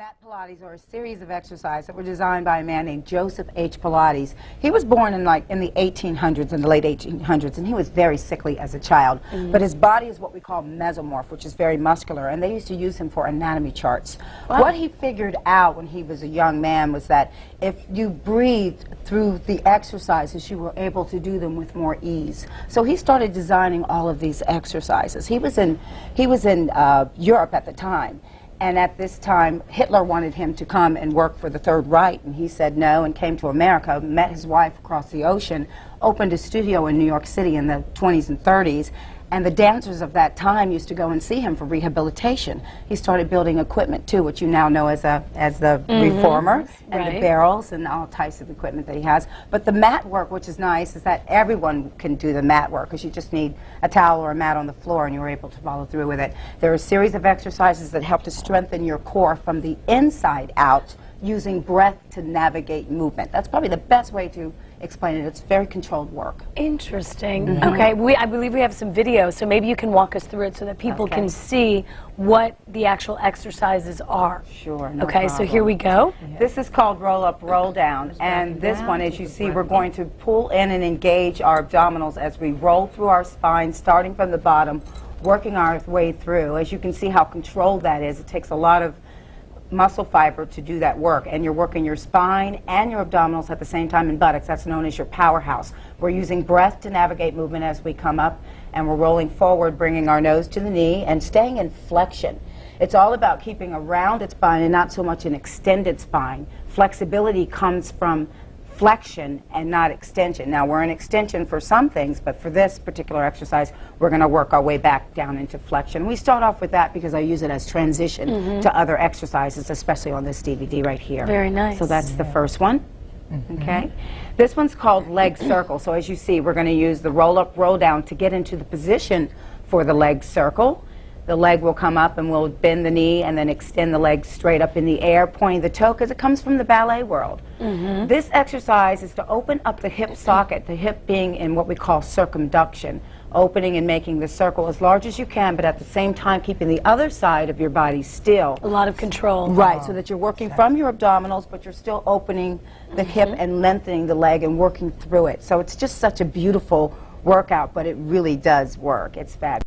Mat Pilates are a series of exercises that were designed by a man named Joseph H. Pilates. He was born in the 1800s, in the late 1800s, and he was very sickly as a child. But his body is what we call mesomorph, which is very muscular, and they used to use him for anatomy charts. Wow. What he figured out when he was a young man was that if you breathed through the exercises, you were able to do them with more ease. So he started designing all of these exercises. He was in Europe at the time. And at this time, Hitler wanted him to come and work for the Third Reich, and he said no and came to America, met his wife across the ocean, opened a studio in New York City in the 20s and 30s, and the dancers of that time used to go and see him for rehabilitation. He started building equipment too, which you now know as the reformer, and the barrels and all types of equipment that he has. But the mat work, which is nice, is that everyone can do the mat work, because you just need a towel or a mat on the floor and you're able to follow through with it. There are a series of exercises that help to strengthen your core from the inside out, using breath to navigate movement. That's probably the best way to explain it. It's very controlled work. Interesting. Okay, I believe we have some video, so maybe you can walk us through it so that people can see what the actual exercises are. Sure, no Okay, problem. so here we go. This is called roll up, roll down, and this one, as you see, we're going to pull in and engage our abdominals as we roll through our spine, starting from the bottom, working our way through. As you can see how controlled that is, it takes a lot of muscle fiber to do that work, and you're working your spine and your abdominals at the same time, and buttocks. That's known as your powerhouse. We're using breath to navigate movement as we come up, and we're rolling forward, bringing our nose to the knee and staying in flexion. It's all about keeping a rounded spine and not so much an extended spine. Flexibility comes from flexion and not extension. Now, we're in extension for some things, but for this particular exercise, we're going to work our way back down into flexion. We start off with that because I use it as transition to other exercises, especially on this DVD right here. Very nice. So that's the first one. Okay. This one's called leg circle. So as you see, we're going to use the roll up, roll down to get into the position for the leg circle. The leg will come up and we'll bend the knee and then extend the leg straight up in the air, pointing the toe, because it comes from the ballet world. This exercise is to open up the hip socket, the hip being in what we call circumduction, opening and making the circle as large as you can, but at the same time keeping the other side of your body still. A lot of control. Right, so that you're working from your abdominals, but you're still opening the hip and lengthening the leg and working through it. So it's just such a beautiful workout, but it really does work. It's fabulous.